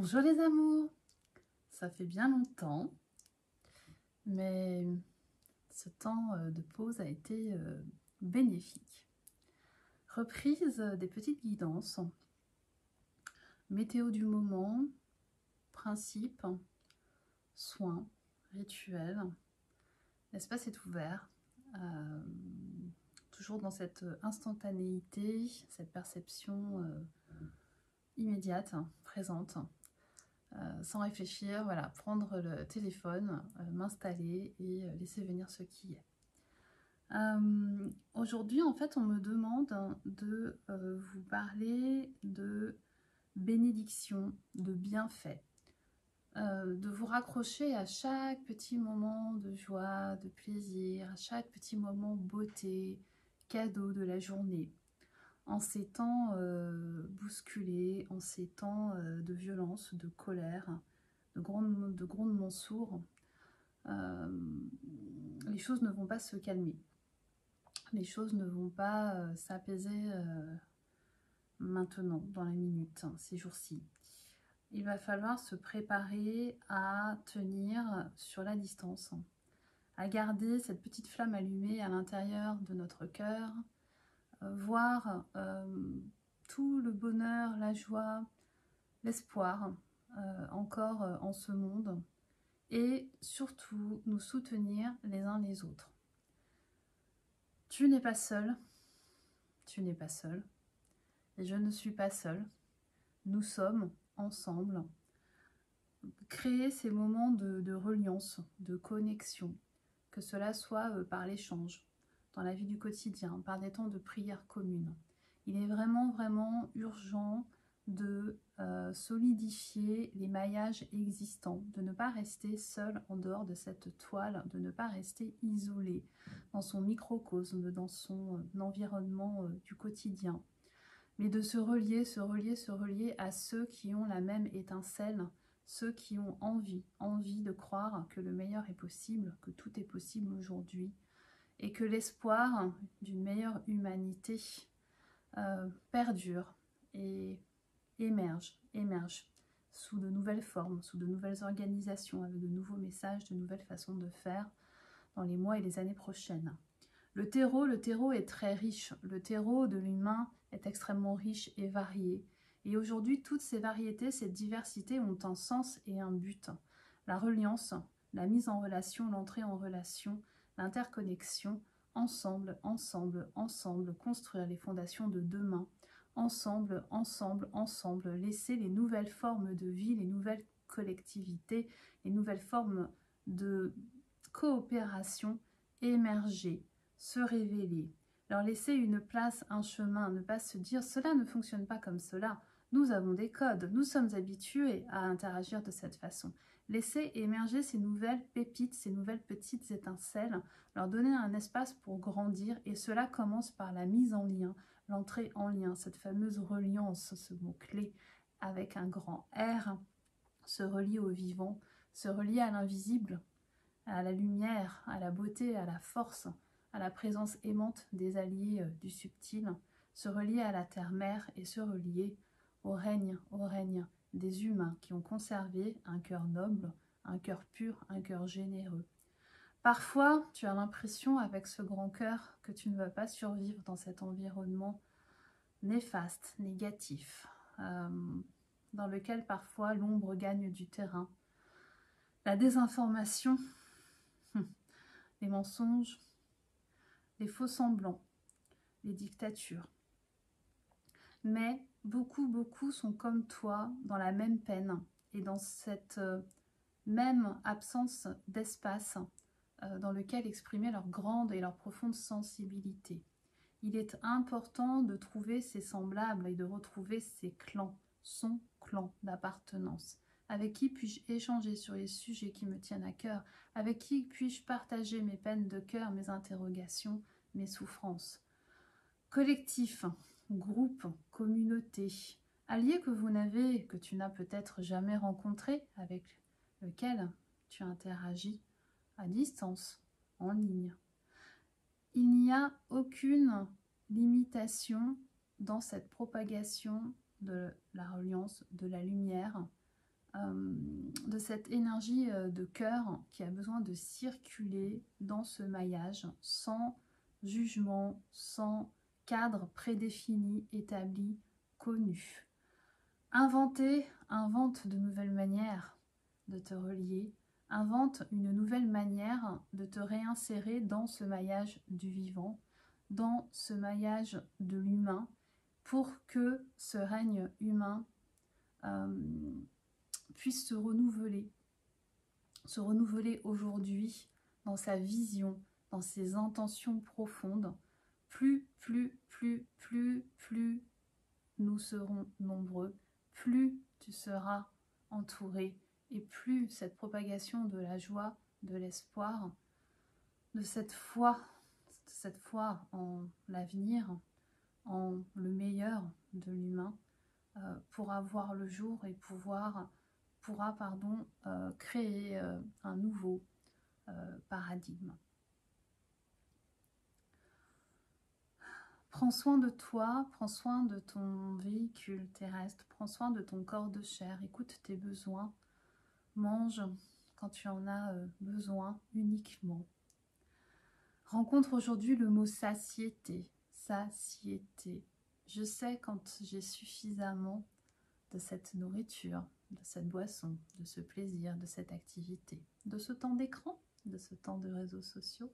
Bonjour les amours, ça fait bien longtemps, mais ce temps de pause a été bénéfique. Reprise des petites guidances, météo du moment, principes, soins, rituels. L'espace est ouvert, toujours dans cette instantanéité, cette perception immédiate, présente. Sans réfléchir, voilà, prendre le téléphone, m'installer et laisser venir ce qui est. Aujourd'hui, en fait, on me demande de vous parler de bénédiction, de bienfaits, de vous raccrocher à chaque petit moment de joie, de plaisir, à chaque petit moment beauté, cadeau de la journée. En ces temps bousculés, en ces temps de violence, de colère, de grondements sourds, les choses ne vont pas se calmer. Les choses ne vont pas s'apaiser maintenant, dans la minute, ces jours-ci. Il va falloir se préparer à tenir sur la distance, à garder cette petite flamme allumée à l'intérieur de notre cœur, voir tout le bonheur, la joie, l'espoir encore en ce monde et surtout nous soutenir les uns les autres. Tu n'es pas seul, tu n'es pas seul et je ne suis pas seule. Nous sommes ensemble. Créer ces moments de reliance, de connexion, que cela soit par l'échange, dans la vie du quotidien, par des temps de prière commune. Il est vraiment urgent de solidifier les maillages existants, de ne pas rester seul en dehors de cette toile, de ne pas rester isolé dans son microcosme, dans son environnement du quotidien, mais de se relier à ceux qui ont la même étincelle, ceux qui ont envie de croire que le meilleur est possible, que tout est possible aujourd'hui, et que l'espoir d'une meilleure humanité perdure et émerge sous de nouvelles formes, sous de nouvelles organisations, avec de nouveaux messages, de nouvelles façons de faire dans les mois et les années prochaines. Le terreau est très riche. Le terreau de l'humain est extrêmement riche et varié. Et aujourd'hui, toutes ces variétés, cette diversité ont un sens et un but. La reliance, la mise en relation, l'entrée en relation, l'interconnexion, ensemble, construire les fondations de demain, ensemble, laisser les nouvelles formes de vie, les nouvelles collectivités, les nouvelles formes de coopération émerger, se révéler, leur laisser une place, un chemin, ne pas se dire « cela ne fonctionne pas comme cela ». Nous avons des codes, nous sommes habitués à interagir de cette façon. Laisser émerger ces nouvelles pépites, ces nouvelles petites étincelles, leur donner un espace pour grandir et cela commence par la mise en lien, l'entrée en lien, cette fameuse reliance, ce mot-clé avec un grand R, se relier au vivant, se relier à l'invisible, à la lumière, à la beauté, à la force, à la présence aimante des alliés du subtil, se relier à la terre-mère et se relier au règne des humains qui ont conservé un cœur noble, un cœur pur, un cœur généreux. Parfois, tu as l'impression avec ce grand cœur que tu ne vas pas survivre dans cet environnement néfaste, négatif, dans lequel parfois l'ombre gagne du terrain. La désinformation, les mensonges, les faux semblants, les dictatures. Mais beaucoup sont comme toi dans la même peine et dans cette même absence d'espace dans lequel exprimer leur grande et leur profonde sensibilité. Il est important de trouver ses semblables et de retrouver ses clans, son clan d'appartenance. Avec qui puis-je échanger sur les sujets qui me tiennent à cœur? Avec qui puis-je partager mes peines de cœur, mes interrogations, mes souffrances? Collectif, groupe, communauté, allié que tu n'as peut-être jamais rencontré, avec lequel tu interagis à distance, en ligne. Il n'y a aucune limitation dans cette propagation de la reliance, de la lumière, de cette énergie de cœur qui a besoin de circuler dans ce maillage sans jugement, sans cadre prédéfini, établi, connu. Invente de nouvelles manières de te relier, invente une nouvelle manière de te réinsérer dans ce maillage du vivant, dans ce maillage de l'humain, pour que ce règne humain puisse se renouveler aujourd'hui dans sa vision, dans ses intentions profondes. Plus nous serons nombreux, plus tu seras entouré, et plus cette propagation de la joie, de l'espoir, de cette foi en l'avenir, en le meilleur de l'humain, pourra voir le jour et pourra créer un nouveau paradigme. Prends soin de toi, prends soin de ton véhicule terrestre, prends soin de ton corps de chair, écoute tes besoins, mange quand tu en as besoin uniquement. Rencontre aujourd'hui le mot satiété, satiété. Je sais quand j'ai suffisamment de cette nourriture, de cette boisson, de ce plaisir, de cette activité, de ce temps d'écran, de ce temps de réseaux sociaux,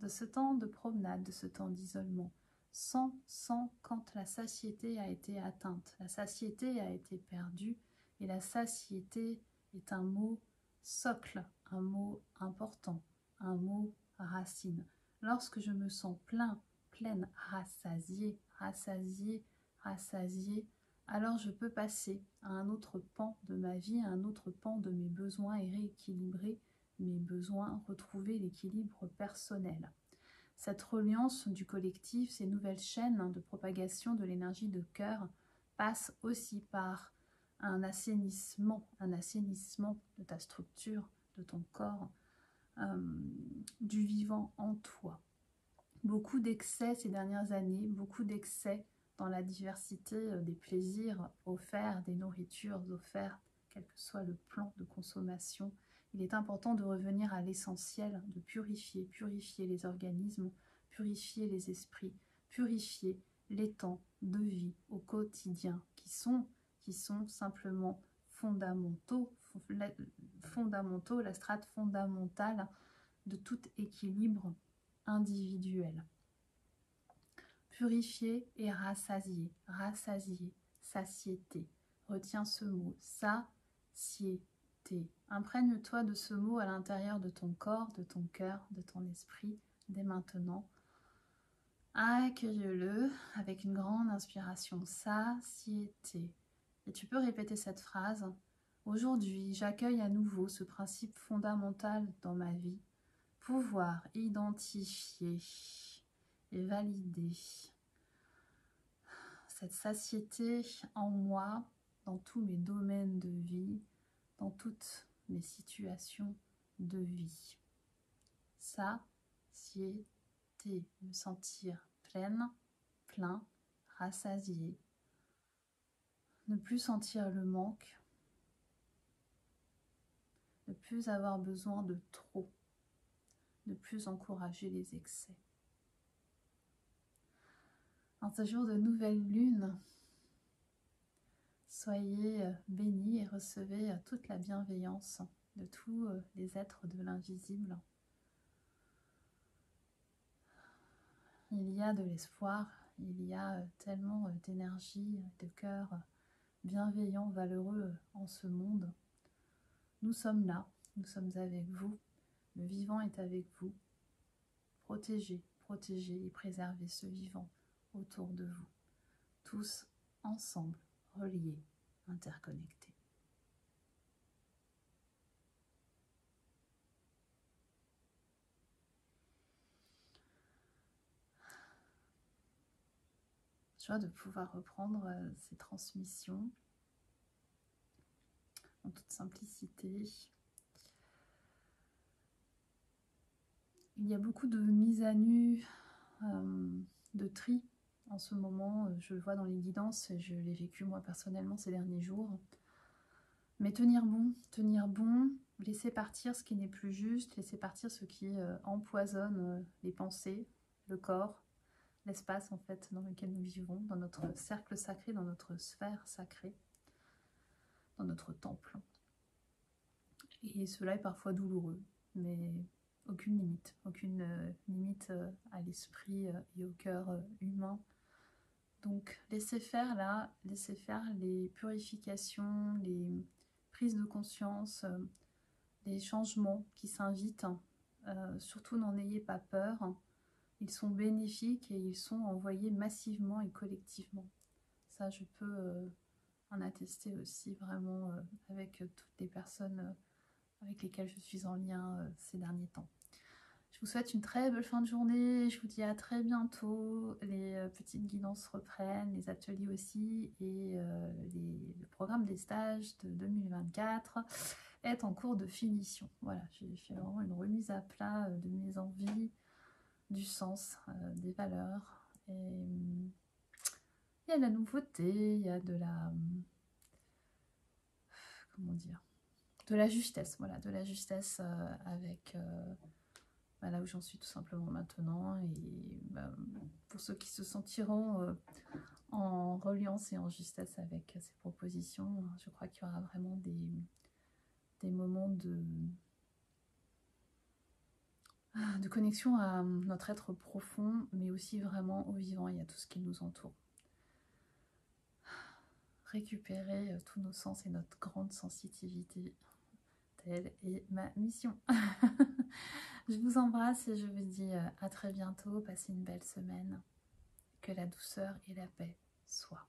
de ce temps de promenade, de ce temps d'isolement, sans quand la satiété a été atteinte, la satiété a été perdue, et la satiété est un mot socle, un mot important, un mot racine. Lorsque je me sens pleine, rassasiée, alors je peux passer à un autre pan de ma vie, à un autre pan de mes besoins et rééquilibrer mes besoins, retrouver l'équilibre personnel. Cette reliance du collectif, ces nouvelles chaînes de propagation de l'énergie de cœur passent aussi par un assainissement de ta structure, de ton corps, du vivant en toi. Beaucoup d'excès ces dernières années, beaucoup d'excès dans la diversité des plaisirs offerts, des nourritures offertes, quel que soit le plan de consommation. Il est important de revenir à l'essentiel, de purifier les organismes, purifier les esprits, purifier les temps de vie au quotidien qui sont simplement fondamentaux, la strate fondamentale de tout équilibre individuel. Purifier et rassasier, satiété. Retiens ce mot, satiété. Imprègne-toi de ce mot à l'intérieur de ton corps, de ton cœur, de ton esprit, dès maintenant. Accueille-le avec une grande inspiration, satiété. Et tu peux répéter cette phrase. Aujourd'hui, j'accueille à nouveau ce principe fondamental dans ma vie. Pouvoir identifier et valider cette satiété en moi, dans tous mes domaines de vie, dans toutes mes situations de vie. Satiété, me sentir pleine, plein, rassasié, ne plus sentir le manque, ne plus avoir besoin de trop, ne plus encourager les excès. En ce jour de nouvelle lune, soyez bénis et recevez toute la bienveillance de tous les êtres de l'invisible. Il y a de l'espoir, il y a tellement d'énergie, de cœur bienveillant, valeureux en ce monde. Nous sommes là, nous sommes avec vous, le vivant est avec vous. Protégez et préservez ce vivant autour de vous, tous ensemble, reliés, interconnectés. Joie de pouvoir reprendre ces transmissions en toute simplicité. Il y a beaucoup de mises à nu, de tri en ce moment. Je le vois dans les guidances, je l'ai vécu moi personnellement ces derniers jours. Mais tenir bon, laisser partir ce qui n'est plus juste, laisser partir ce qui empoisonne les pensées, le corps, l'espace en fait dans lequel nous vivons, dans notre cercle sacré, dans notre sphère sacrée, dans notre temple. Et cela est parfois douloureux, mais aucune limite à l'esprit et au cœur humain. Donc laissez faire là, laissez faire les purifications, les prises de conscience, les changements qui s'invitent. Surtout n'en ayez pas peur, ils sont bénéfiques et ils sont envoyés massivement et collectivement. Ça je peux en attester aussi vraiment avec toutes les personnes avec lesquelles je suis en lien ces derniers temps. Je vous souhaite une très belle fin de journée, je vous dis à très bientôt. Les petites guidances reprennent, les ateliers aussi, et le programme des stages de 2024 est en cours de finition. Voilà, j'ai fait vraiment une remise à plat de mes envies, du sens, des valeurs. Et il y a de la nouveauté, il y a de la... comment dire, de la justesse, voilà, de la justesse avec là où j'en suis tout simplement maintenant. Et pour ceux qui se sentiront en reliance et en justesse avec ces propositions, je crois qu'il y aura vraiment des moments de connexion à notre être profond, mais aussi vraiment au vivant et à tout ce qui nous entoure. Récupérer tous nos sens et notre grande sensibilité, telle est ma mission. Je vous embrasse et je vous dis à très bientôt. Passez une belle semaine. Que la douceur et la paix soient.